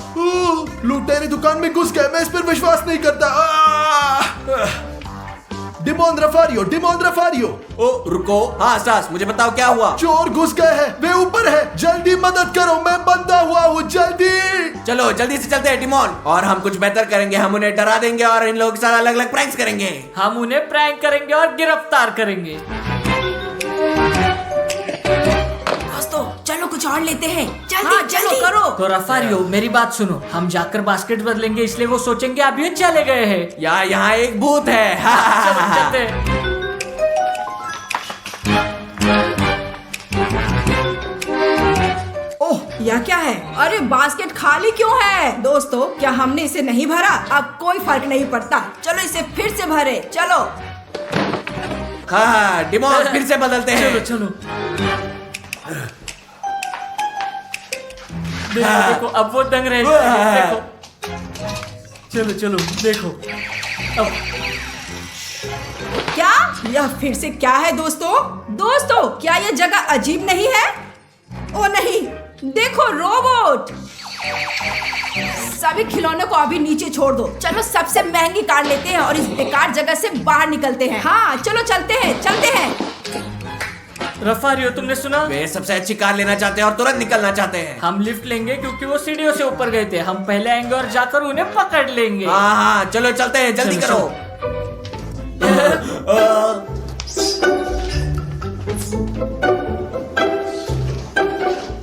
लुटेरे दुकान में घुस गए। मैं इस पर विश्वास नहीं करता। डिमोन रफारियो। ओ रुको, हाँ सास, मुझे बताओ क्या हुआ। चोर घुस गए हैं, वे ऊपर है, जल्दी मदद करो, मैं बंधा हुआ हूँ, जल्दी। चलो जल्दी से चलते हैं डिमोन, और हम कुछ बेहतर करेंगे। हम उन्हें डरा देंगे और इन लोगों के साथ अलग अलग प्रैंक्स करेंगे। हम उन्हें प्रैंक करेंगे और गिरफ्तार करेंगे। दोस्तों, चलो कुछ और लेते हैं। जल्दी, हाँ, चलो करो। तो रफारियो, मेरी बात सुनो, हम जाकर बास्केट बदलेंगे, इसलिए वो सोचेंगे आप ये चले गए हैं। यहाँ एक भूत है। चलो चलते हैं। ओह, यह क्या है? अरे बास्केट खाली क्यों है? दोस्तों, क्या हमने इसे नहीं भरा? अब कोई फर्क नहीं पड़ता, चलो इसे फिर से भरे। चलो। हाँ डिमोन, फिर से बदलते हैं। चलो देखो, अब वो दंग रहे हैं। देखो, चलो देखो। अब क्या यह फिर से क्या है दोस्तों, क्या यह जगह अजीब नहीं है? ओ नहीं, देखो रोबोट। सभी खिलौनों को अभी नीचे छोड़ दो। चलो सबसे महंगी कार लेते हैं और इस बेकार जगह से बाहर निकलते हैं। हाँ, चलो चलते हैं। रफारियो, तुमने सुना? वे सबसे अच्छी कार लेना चाहते हैं और तुरंत निकलना चाहते हैं। हम लिफ्ट लेंगे क्योंकि वो सीढ़ियों से ऊपर गए थे। हम पहले आएंगे और जाकर उन्हें पकड़ लेंगे। हाँ, चलो चलते हैं, जल्दी करो।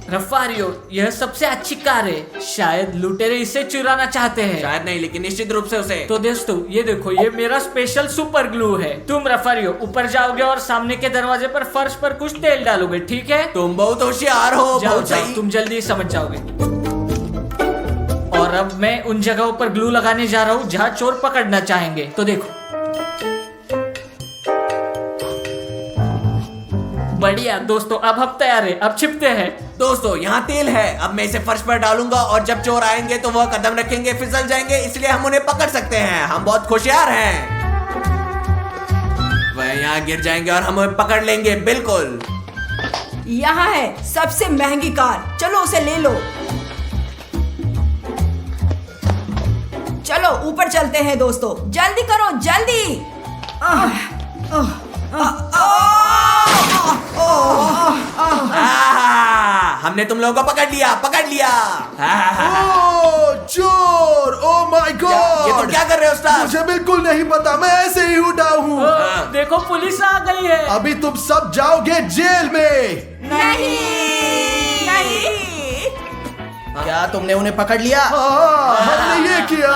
रफारियो, यह सबसे अच्छी कार है। शायद लुटेरे इसे चुराना चाहते हैं। शायद नहीं, लेकिन निश्चित रूप से उसे। तो दोस्तों, ये देखो, ये मेरा स्पेशल सुपर ग्लू है। तुम रफारियो ऊपर जाओगे और सामने के दरवाजे पर फर्श पर कुछ तेल डालोगे, ठीक है? तुम बहुत होशियार हो। जाओ, बहुत जाओ, सही। तुम जल्दी समझ जाओगे। और अब मैं उन जगहों पर ग्लू लगाने जा रहा हूँ जहाँ चोर पकड़ना चाहेंगे। तो देखो, बढ़िया दोस्तों, अब हम तैयार है। अब छिपते हैं। दोस्तों, यहाँ तेल है। अब मैं इसे फर्श पर डालूंगा और जब चोर आएंगे तो वह कदम रखेंगे, फिसल जाएंगे, इसलिए हम उन्हें पकड़ सकते हैं। हम बहुत होशियार हैं। वह यहाँ गिर जाएंगे और हम उन्हें पकड़ लेंगे। बिल्कुल। यहाँ है सबसे महंगी कार, चलो उसे ले लो। चलो ऊपर चलते हैं दोस्तों, जल्दी करो, जल्दी। हमने तुम लोगों को पकड़ लिया। ओ चोर, ओ माय ये गॉड। तुम क्या कर रहे हो उस्ताद? मुझे बिल्कुल नहीं पता, मैं ऐसे ही उठा हूँ। देखो, पुलिस आ गई है। अभी तुम सब जाओगे जेल में। नहीं। क्या तुमने उन्हें पकड़ लिया? हमने ये किया।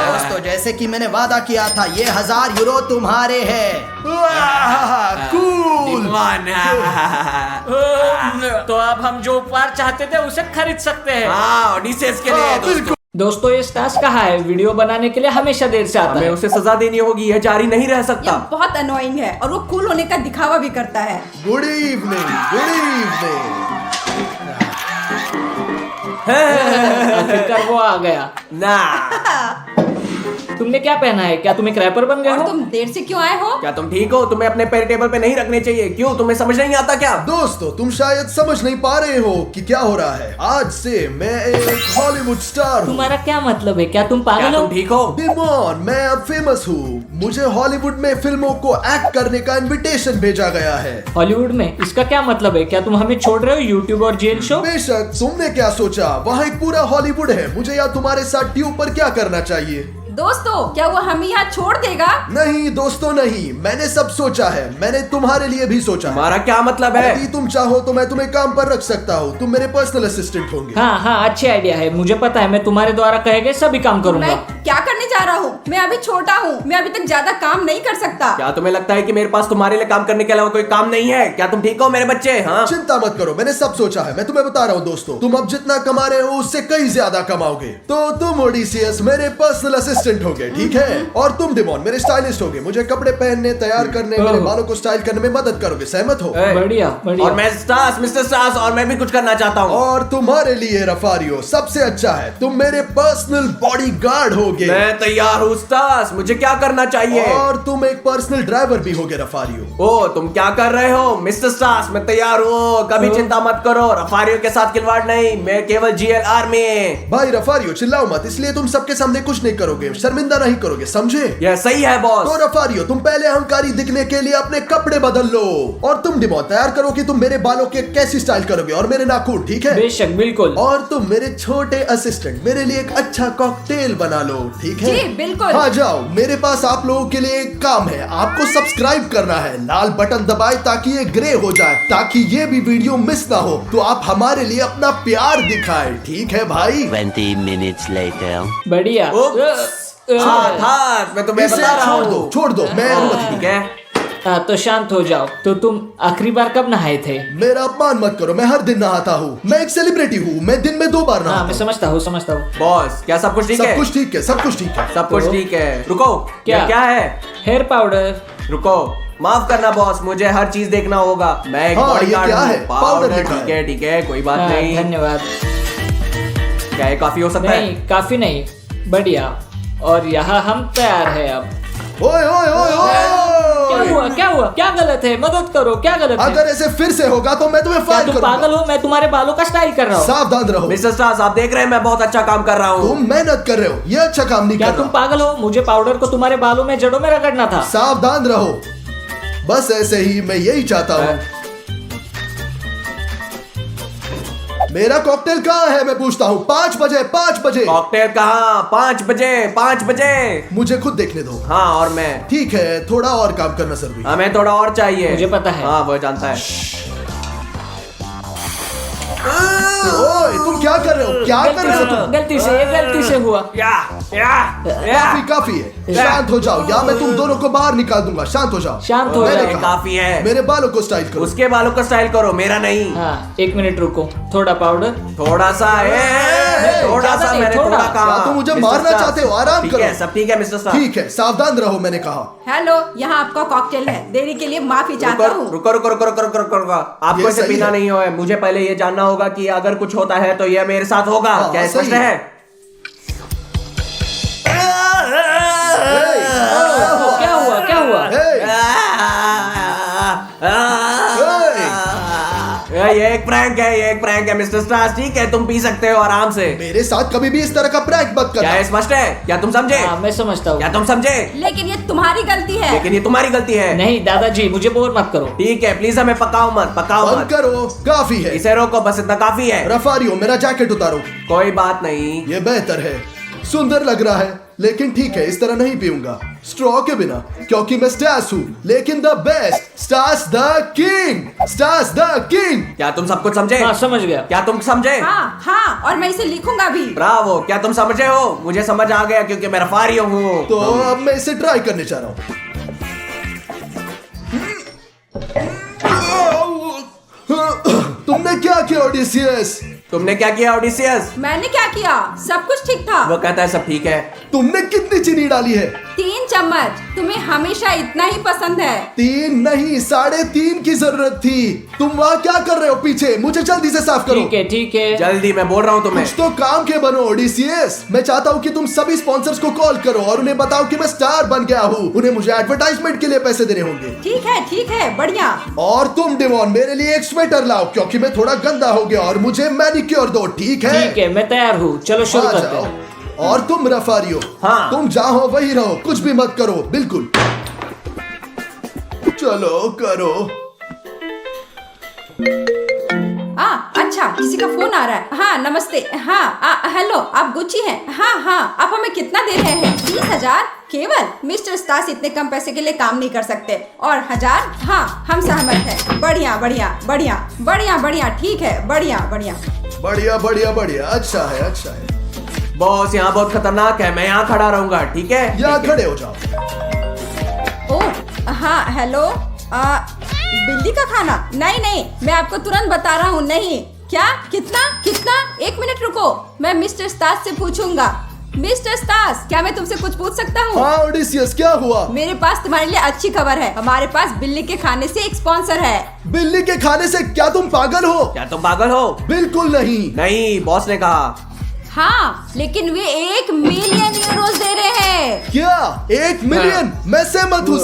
दोस्तों, जैसे कि मैंने वादा किया था, ये 1000 यूरो तुम्हारे हैं। कूल। तो अब हम जो उपहार चाहते थे उसे खरीद सकते हैं। हाँ, ओडिसेस के लिए दोस्तों। दोस्तों, ये स्टास कहाँ है? वीडियो बनाने के लिए हमेशा देर से आता है। उसे सजा देनी होगी, यह जारी नहीं रह सकता। यह बहुत अनोइंग है और वो कूल होने का दिखावा भी करता है। Good evening. आखिरकार वो आ गया ना। तुमने क्या पहना है? क्या तुम एक रैपर बन गए और हो? तुम देर से क्यों आए हो? क्या तुम ठीक हो? तुम्हें अपने पैर टेबल पे नहीं रखने चाहिए। क्यों, तुम्हें समझ नहीं आता क्या? दोस्तों, तुम शायद समझ नहीं पा रहे हो कि क्या हो रहा है। आज से मैं एक हॉलीवुड स्टार हूँ। तुम्हारा क्या मतलब है? क्या तुम क्या पागल हो? तुम ठीक हो? डिमोन, मैं अब फेमस हूँ। मुझे हॉलीवुड में फिल्मों को एक्ट करने का इनविटेशन भेजा गया है। हॉलीवुड में? इसका क्या मतलब है? क्या तुम हमें छोड़ रहे हो यूट्यूब और जेल शो? बेशक, तुमने क्या सोचा? वहाँ एक पूरा हॉलीवुड है। मुझे या तुम्हारे साथ ट्यूब पर क्या करना चाहिए? दोस्तों क्या वो हमें यहाँ छोड़ देगा? नहीं दोस्तों नहीं, मैंने सब सोचा है, मैंने तुम्हारे लिए भी सोचा है। तुम्हारा क्या मतलब है? यदि तुम चाहो तो मैं तुम्हें काम पर रख सकता हूँ, तुम मेरे पर्सनल असिस्टेंट होंगे। हाँ हाँ, अच्छी आइडिया है। मुझे पता है मैं तुम्हारे द्वारा कहे गए सभी काम करूंगा। मैं क्या करने जा रहा हूँ? मैं अभी छोटा हूँ, मैं अभी तक ज्यादा काम नहीं कर सकता। क्या तुम्हें लगता है कि मेरे पास तुम्हारे लिए काम करने के अलावा कोई काम नहीं है? क्या तुम ठीक हो मेरे बच्चे? हाँ, चिंता मत करो, मैंने सब सोचा है। मैं तुम्हें बता रहा हूँ दोस्तों, तुम अब जितना कमा रहे हो उससे कई ज्यादा कमाओगे। तो तुम ओडिसियस मेरे पर्सनल असिस्टेंट होगे, ठीक है? और तुम डिमोन मेरे स्टाइलिस्ट होगे। मुझे कपड़े पहनने, तैयार करने, मेरे बालों को स्टाइल करने में मदद करोगे। सहमत हो? बढ़िया बढ़िया। और मैं स्टार्स, मिस्टर स्टार्स, और मैं भी कुछ करना चाहता हूँ। और तुम्हारे लिए रफारियो सबसे अच्छा है, तुम मेरे पर्सनल बॉडीगार्ड होगे। मैं तैयार हूँ स्टार्स, मुझे क्या करना चाहिए? और तुम एक पर्सनल ड्राइवर भी होगे रफारियो। ओ, तुम क्या कर रहे हो मिस्टर स्टार्स? मैं तैयार हूँ, कभी चिंता मत करो। रफारियो के साथ खिलवाड़ नहीं, मैं केवल GLR में। भाई रफारियो चिल्लाओ मत, इसलिए तुम सबके सामने कुछ नहीं करोगे, शर्मिंदा नहीं करोगे, समझे? यह सही है बॉस। तो रफारियो तुम पहले अहंकारी दिखने के लिए अपने कपड़े बदल लो, और तुम डिमोन तैयार करो कि तुम मेरे बालों के कैसी स्टाइल करोगे और मेरे नाखून, ठीक है? बेशक, बिल्कुल। और तुम मेरे छोटे असिस्टेंट मेरे लिए एक अच्छा कॉकटेल बना लो, ठीक है? जी, बिल्कुल। हाँ जाओ, मेरे पास आप लोगों के लिए एक काम है, आपको सब्सक्राइब करना है। लाल बटन दबाए ताकि ये ग्रे हो जाए, ताकि ये भी वीडियो मिस ना हो। तो आप हमारे लिए अपना प्यार दिखाएं, ठीक है भाई? 20 minutes later. बढ़िया। हाथ मैं तुम्हें इसे बता रहा छोड़ दो, हूँ। छोड़ दो, मैं अनुमति ठीक है। तो शांत हो जाओ। तो तुम आखिरी बार कब नहाए थे? मेरा अपमान मत करो, मैं हर दिन नहाता हूँ। मैं एक सेलिब्रिटी हूँ, मैं दिन में 2 बार हाँ, नहाता मैं हूँ। समझता हूँ समझता हूँ। बॉस, क्या सब कुछ ठीक है? सब कुछ ठीक है, सब कुछ ठीक है। सब कुछ ठीक है। रुको, क्या? क्या है? Hair powder. रुको, माफ करना बॉस, मुझे हर चीज देखना होगा। मैं एक हाँ, ये बॉडीगार्ड क्या हूँ। है? पाउडर लिखा है। ठीक है ठीक है, कोई बात हाँ, नहीं। धन्यवाद। क्या ये काफी हो सकता है? नहीं, काफी नहीं। बढ़िया। और यहाँ हम तैयार है अब। ओए ओए ओए क्या ओए! हुआ क्या हुआ? क्या गलत है? मदद करो, क्या गलत है? अगर ऐसे फिर से होगा तो मैं तुम्हें क्या फायर तुम करूंगा। पागल हो? मैं तुम्हारे बालों का स्टाइल कर रहा हूँ। सावधान रहो, मिस्टर स्टार्स, आप देख रहे हैं मैं बहुत अच्छा काम कर रहा हूँ। तुम मेहनत कर रहे हो, ये अच्छा काम नहीं क्या कर तुम रहा। पागल हो? मुझे पाउडर को तुम्हारे बालों में, जड़ों में रगड़ना था। सावधान रहो, बस ऐसे ही, मैं यही चाहता हूँ। मेरा कॉकटेल कहाँ है मैं पूछता हूँ? 5 बजे, 5 बजे। कॉकटेल कहाँ? 5 बजे, 5 बजे। मुझे खुद देखने दो। हाँ, और मैं। ठीक है, थोड़ा और काम करना जरूरी है। हमें थोड़ा और चाहिए। मुझे पता है। हाँ, वो जानता है। ओए, तुम क्या कर रहे हो? क्या कर रहे हो तुम? गलती से, ये गलती से हुआ। काफी काफी है, शांत हो जाओ या मैं तुम दोनों को बाहर निकाल दूंगा। शांत हो जाओ। शांत हो मैंने जाओ। कहा, काफी है। मेरे बालों को स्टाइल करो। उसके बालों का स्टाइल करो, मेरा नहीं। हाँ, 1 मिनट रुको। थोड़ा पाउडर। थोड़ा सा है, थोड़ा ज्यादा सा नहीं, मैंने थोड़ा। थोड़ा कहा। क्या तुम मुझे मिस्टर मारना स्टार्स, चाहते हो? आराम ठीक करो। है, सब ठीक है मिस्टर स्टार्स। ठीक है, सावधान रहो, मैंने कहा। हेलो, यहाँ आपका कॉकटेल है। देरी के लिए माफी चाहता रुको हूँ। रुको रुको रुको रुको रुको रुको रुको। आपको ये इसे सही पीना है। नहीं है। मुझे पहले ये जानना होगा कि अगर कुछ होता है तो यह मेरे साथ होगा। हाँ, क्या सही स्पष्ट है। है? क्या हुआ क्या हुआ? ये एक प्रैंक है, ये एक प्रैंक है मिस्टर स्टार्स। ठीक है, तुम पी सकते हो आराम से। मेरे साथ कभी भी इस तरह का प्रैंक मत क्या करना। ये स्पष्ट है? क्या तुम समझे? हाँ, मैं समझता क्या हूँ। तुम समझे? लेकिन ये तुम्हारी गलती है। लेकिन ये तुम्हारी गलती है। नहीं दादाजी, मुझे बोर मत करो। ठीक है, प्लीज हमें पकाओ मत, पकाओ बंद मत। करो, काफी है। इसे रोको, बस इतना काफी है। रफारियो, मेरा जैकेट उतारो। कोई बात नहीं। ये बेहतर है, सुंदर लग रहा है, लेकिन ठीक है, इस तरह नहीं पीऊंगा स्ट्रॉ के बिना, क्योंकि मैं स्टार्स हूँ, लेकिन the best, stars the king, stars the king. क्या तुम सब कुछ समझे? हाँ, समझ गया। क्या तुम समझे? हाँ हाँ, और मैं इसे लिखूंगा भी। ब्रावो, क्या तुम समझे हो? मुझे समझ आ गया क्योंकि मैं रफारियो हूँ। तो अब मैं इसे ट्राई करने जा रहा हूँ। तुमने क्या किया ओडिसियस? तुमने क्या किया ओडिसियस? मैंने क्या किया? सब कुछ ठीक था। वो कहता है सब ठीक है। तुमने कितनी चीनी डाली है? 3 चम्मच। तुम्हें हमेशा इतना ही पसंद है। 3 नहीं, 3.5 की जरूरत थी। तुम वहाँ क्या कर रहे हो पीछे? मुझे जल्दी से साफ करो। ठीक है ठीक है। जल्दी, मैं बोल रहा हूँ तुम्हें। कुछ तो काम के बनो ओडिसियस। मैं चाहता हूँ कि तुम सभी स्पॉन्सर्स को कॉल करो और उन्हें बताओ कि मैं स्टार बन गया हूँ। उन्हें मुझे एडवर्टाइजमेंट के लिए पैसे देने होंगे। ठीक है, बढ़िया। और तुम डिमोन मेरे लिए एक स्वेटर लाओ, क्योंकि मैं थोड़ा गंदा हो गया, और मुझे मैनिक्योर दो, ठीक है? ठीक है, मैं तैयार हूँ। चलो शुरू आ करते जाओ। हैं। और तुम रफारियो, हाँ। तुम जहाँ हो वही रहो, कुछ भी मत करो, बिल्कुल। चलो करो। अच्छा अच्छा, किसी का फोन आ रहा है। हाँ नमस्ते। हाँ हेलो, आप गुच्ची हैं? हाँ, आप हमें कितना दे रहे हैं? 30,000 केवल? मिस्टर स्टास इतने कम पैसे के लिए काम नहीं कर सकते। और 1000? हाँ, हम सहमत हैं। बढ़िया, ठीक है, बढ़िया। बढ़िया, अच्छा है। बॉस यहाँ बहुत खतरनाक है, मैं यहाँ खड़ा रहूंगा, ठीक है? यहाँ खड़े हो जाओ। ओह हाँ हेलो, बिल्ली का खाना? नहीं, मैं आपको तुरंत बता रहा हूँ। नहीं, क्या? कितना? 1 मिनट रुको, मैं मिस्टर स्टास से पूछूंगा। मिस्टर स्टास, क्या मैं तुमसे कुछ पूछ सकता हूँ? हाँ ओडिसियस, क्या हुआ? मेरे पास तुम्हारे लिए अच्छी खबर है। हमारे पास बिल्ली के खाने से एक स्पॉन्सर है। बिल्ली के खाने से? क्या तुम पागल हो? क्या तुम पागल हो? बिल्कुल नहीं, बॉस ने कहा। हाँ, लेकिन वे 1 मिलियन यूरोज दे रहे हैं। क्या 1 मिलियन? मैं सहमत हूँ।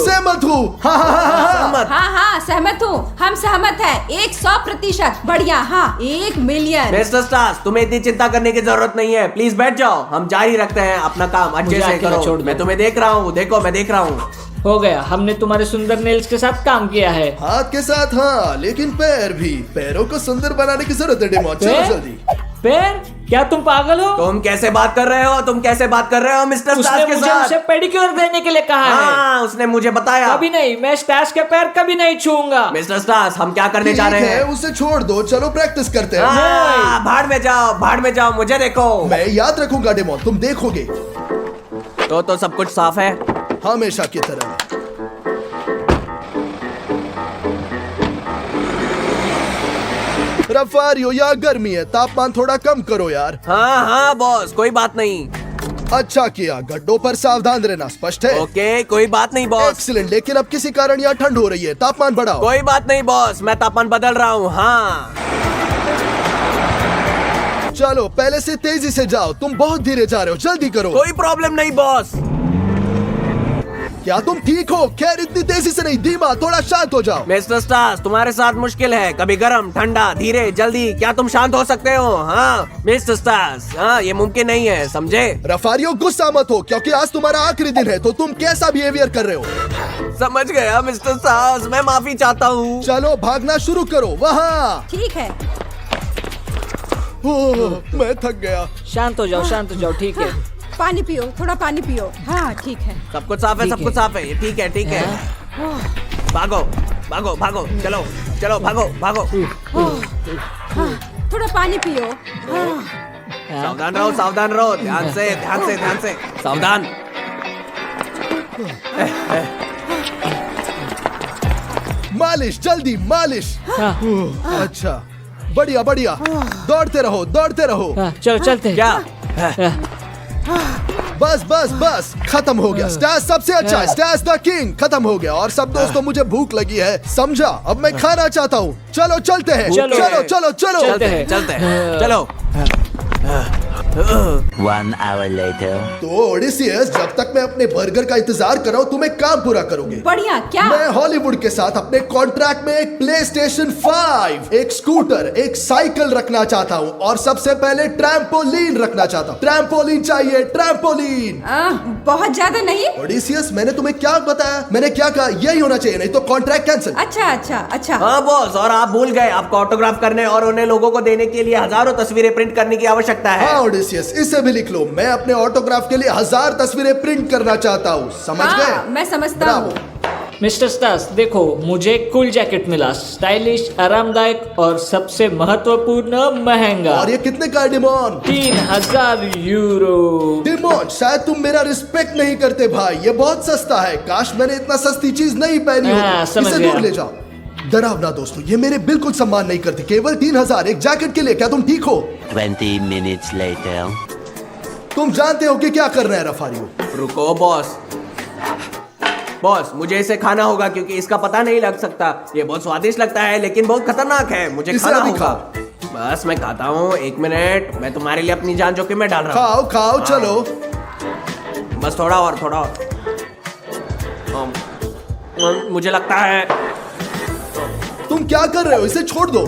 हाँ, सहमत हूँ। हम सहमत हैं 100%। बढ़िया। हाँ, 1 मिलियन। मिस्टर स्टास, तुम्हें इतनी चिंता करने की जरूरत नहीं है, प्लीज बैठ जाओ, हम जारी रखते हैं अपना काम अच्छे से करो। मैं तुम्हें देख रहा हूँ, देखो मैं देख रहा हूँ। हो गया, हमने तुम्हारे सुंदर नेल्स के साथ काम किया है। हाथ के साथ हाँ, लेकिन पैर भी। पैरों को सुंदर बनाने की जरूरत है डेमो। चलो जल्दी। पैर? क्या तुम पागल हो? तुम कैसे बात कर रहे हो मिस्टर स्टास के मुझे साथ? उसे पेडिक्योर देने के लिए कहा हाँ, उसने मुझे बताया। कभी नहीं, मैं स्टास के पैर कभी नहीं छूऊंगा। मिस्टर स्टास, हम क्या करने जा रहे ठीक है, हैं? उसे छोड़ दो, चलो प्रैक्टिस करते हैं। भाड़ में जाओ, मुझे देखो। मैं याद रखूंगा डेमो, तुम देखोगे। तो सब कुछ साफ है? हमेशा की तरह। रफारियो, यहाँ गर्मी है, तापमान थोड़ा कम करो यार। हाँ बॉस, कोई बात नहीं। अच्छा किया, गड्ढों पर सावधान रहना, स्पष्ट है? ओके, कोई बात नहीं बॉस। एक्सीलेंट, लेकिन अब किसी कारण यहाँ ठंड हो रही है, तापमान बढ़ाओ। कोई बात नहीं बॉस, मैं तापमान बदल रहा हूँ। हाँ चलो पहले से तेजी से जाओ, तुम बहुत धीरे जा रहे हो, जल्दी करो। कोई प्रॉब्लम नहीं बॉस। क्या तुम ठीक हो? खैर इतनी तेजी से नहीं, धीमा, थोड़ा शांत हो जाओ। मिस्टर स्टास, तुम्हारे साथ मुश्किल है, कभी गर्म, ठंडा, धीरे, जल्दी। क्या तुम शांत हो सकते हो? हाँ मिस्टर स्टास, हाँ ये मुमकिन नहीं है, समझे? रफारियो गुस्सा मत हो, क्योंकि आज तुम्हारा आखिरी दिन है, तो तुम कैसा बिहेवियर कर रहे हो? समझ गया मिस्टर स्टास, मैं माफी चाहता हूँ। चलो भागना शुरू करो, वहाँ। ठीक है। मैं थक गया। शांत हो जाओ, ठीक है। पानी पियो, थोड़ा पानी पियो। हाँ ठीक है। सब कुछ साफ है, सब कुछ साफ है, ये ठीक है। भागो, चलो भागो। थोड़ा पानी पियो। सावधान रहो, ध्यान से। सावधान। मालिश, जल्दी मालिश। अच्छा, बढ़िया। दौड़ते रहो। चलो चलते। क्या? बस खत्म हो गया। स्टास सबसे अच्छा है, स्टास द किंग खत्म हो गया। और सब दोस्तों, मुझे भूख लगी है, समझा? अब मैं खाना चाहता हूँ। चलो चलते हैं। चलो। 1 hour later. तो ओडिसियस, जब तक मैं अपने बर्गर का इंतजार कर रहा हूँ, तुम्हें काम पूरा करोगे। बढ़िया। क्या? मैं हॉलीवुड के साथ अपने कॉन्ट्रैक्ट में एक PlayStation 5, एक स्कूटर, एक साइकिल रखना चाहता हूँ, और सबसे पहले ट्रैम्पोलिन रखना चाहता हूँ। ट्रैम्पोलिन चाहिए, ट्रैम्पोलिन। बहुत ज्यादा नहीं। ओडिसियस, मैंने तुम्हें क्या बताया? मैंने क्या कहा? यही होना चाहिए, नहीं तो कॉन्ट्रैक्ट कैंसिल। अच्छा। हाँ बॉस, और आप भूल गए, आपको ऑटोग्राफ करने और उन्हें लोगों को देने के लिए हजारों तस्वीरें प्रिंट करने की आवश्यकता है। हाँ ओडिसियस, इसे भी लिख लो। मैं अपने ऑटोग्राफ के लिए 1000 तस्वीरें प्रिंट करना चाहता हूँ, समझ गए? मैं समझता हूँ। मिस्टर स्टास, देखो मुझे एक कूल जैकेट मिला, स्टाइलिश, आरामदायक और सबसे महत्वपूर्ण महंगा। और ये कितने का है डिमोन? 3000 यूरो। डिमोन, शायद तुम मेरा रिस्पेक्ट नहीं करते भाई, ये बहुत सस्ता है। काश मैंने इतना सस्ती चीज नहीं पहनी होती। समझ इसे गया। दूर ले जाओ। डरावना दोस्तों, ये मेरे बिल्कुल सम्मान नहीं करते। केवल 3000 एक जैकेट के लिए, क्या तुम ठीक हो? 20 minutes later. तुम जानते हो कि क्या करना है रफारियो? रुको बॉस, मुझे इसे खाना होगा, क्योंकि इसका पता नहीं लग सकता। ये बहुत स्वादिष्ट लगता है, लेकिन बहुत खतरनाक है। मुझे खाना होगा। बस मैं खाता हूँ, 1 मिनट। मैं तुम्हारे लिए अपनी जान जोखिम में डाल रहा हूँ। खाओ, चलो। बस थोड़ा और। मुझे लगता है। तुम क्या कर रहे हो? इसे छोड़ दो।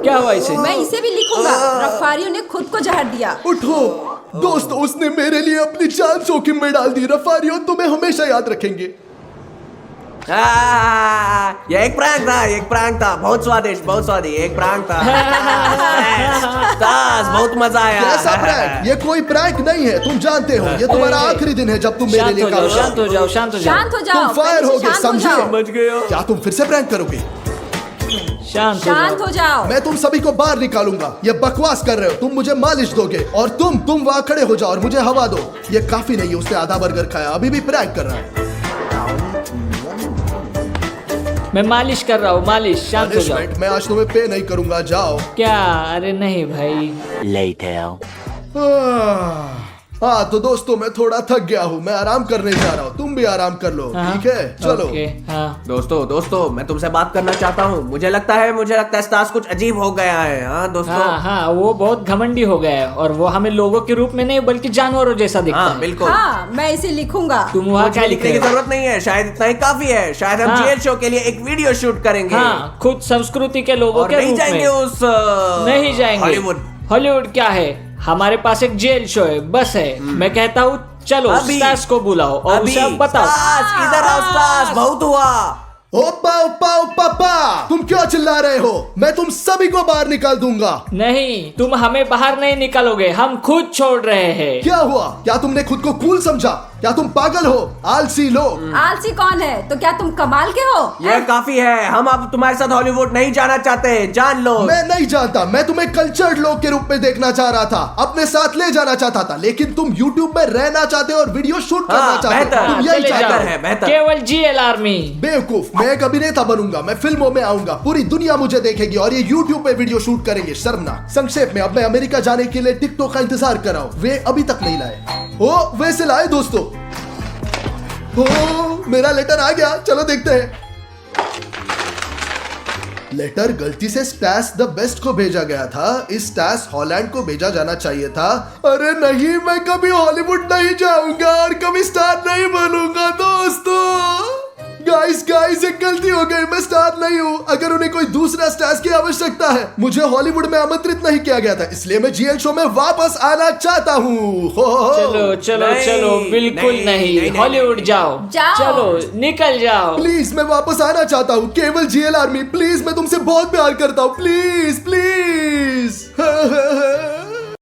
क्या हुआ इसे? मैं इसे भी लिखूंगा। रफारियो ने खुद को जहर दिया। उठो, दोस्त उसने मेरे लिए अपनी जान जोखिम में डाल दी। रफारियो तुम्हें हमेशा याद रखेंगे। ये एक प्रैंक था, एक प्रैंक था। बहुत स्वादिष्ट, बहुत स्वादिष्ट, एक प्रैंक था। स्टास, बहुत मजा आया। कैसा प्रैंक? ये कोई प्रैंक नहीं है, तुम जानते हो। ये तुम्हारा आखिरी दिन है जब तुम मेरे लिए काम करो। शांत हो जाओ, शांत हो जाओ, शांत हो जाओ, तुम फायर हो गए, समझे? समझ गए हो? क्या तुम फिर से प्रैंक करोगे? शांत हो जाओ। मैं तुम सभी को बाहर निकालूंगा। ये बकवास कर रहे हो। तुम मुझे मालिश दोगे और तुम वहाँ खड़े हो जाओ और मुझे हवा दो। ये काफी नहीं है, उसने आधा बर्गर खाया, अभी भी प्रैंक कर रहा है। मैं मालिश कर रहा हूँ, मालिश। शांत हो जाओ। Punishment, मैं आज तुम्हें पे नहीं करूंगा, जाओ। क्या? अरे नहीं भाई। Later. हाँ तो दोस्तों मैं थोड़ा थक गया हूँ, मैं आराम करने जा रहा हूँ। तुम भी आराम कर लो, ठीक है? चलो। ओके, हाँ। दोस्तों मैं तुमसे बात करना चाहता हूँ। मुझे लगता है स्टास कुछ अजीब हो गया है। हाँ दोस्तों। हाँ, वो बहुत घमंडी हो गया है और वो हमें लोगों के रूप में नहीं बल्कि जानवरों जैसा दिखता हाँ है। बिल्कुल। हाँ, मैं इसे लिखूंगा। तुम वहाँ क्या लिख लिखने रहे की हो? जरूरत नहीं है, शायद इतना ही काफी है। शायद हम हाँ। जेल शो के लिए एक वीडियो शूट करेंगे। हाँ, खुद संस्कृति के लोगों और के नहीं रूप जाएंगे में। उस नहीं जाएंगे हॉलीवुड। हॉलीवुड क्या है? हमारे पास एक जेल शो है, बस है। मैं कहता हूँ चलो अभी- स्टास को बुलाओ और अभी उसे अब बताओ। स्टास, इधर आओ स्टास, बहुत हुआ। ओपा ओपा ओपा पा, तुम क्यों चिल्ला रहे हो? मैं तुम सभी को बाहर निकाल दूंगा। नहीं, तुम हमें बाहर नहीं निकालोगे, हम खुद छोड़ रहे हैं। क्या हुआ? क्या तुमने खुद को कूल समझा? क्या तुम पागल हो? आलसी लोग। आलसी कौन है? तो क्या तुम कमाल के हो? ये काफी है। हम अब तुम्हारे साथ हॉलीवुड नहीं जाना चाहते, जान लो। मैं नहीं जानता, मैं तुम्हें कल्चर्ड लोग के रूप में देखना चाह रहा था, अपने साथ ले जाना चाहता था, लेकिन तुम YouTube में रहना चाहते हो और वीडियो शूट करना चाहते हो। बेहतर। तुम यही चले चाहते जाओ। हो। है, बेहतर। केवल GL आर्मी। बेवकूफ, मैं एक अभिनेता बनूंगा, मैं फिल्मों में आऊंगा, पूरी दुनिया मुझे देखेगी और ये YouTube पे वीडियो शूट करेंगे। शर्मनाक। संक्षेप में, अब मैं अमेरिका जाने के लिए टिकटॉक का इंतजार कर रहा हूँ। वे अभी तक नहीं लाए। ओ वैसे लाए दोस्तों। ओ मेरा लेटर आ गया, चलो देखते हैं। लेटर गलती से स्टैस द बेस्ट को भेजा गया था। इस स्टैस हॉलैंड को भेजा जाना चाहिए था। अरे नहीं, मैं कभी हॉलीवुड नहीं जाऊंगा और कभी स्टार नहीं बनूंगा दोस्तों। गाइस एक गलती हो गई, मैं स्टार नहीं हूँ। अगर उन्हें कोई दूसरा स्टार्स की आवश्यकता है, मुझे हॉलीवुड में आमंत्रित नहीं किया गया था, इसलिए मैं जीएल शो में वापस आना चाहता हूँ। चलो चलो नहीं, चलो, बिल्कुल नहीं। हॉलीवुड जाओ, जाओ। चलो निकल जाओ। प्लीज मैं वापस आना चाहता हूँ, केवल जीएल आर्मी। प्लीज मैं तुमसे बहुत प्यार करता हूँ, प्लीज प्लीज।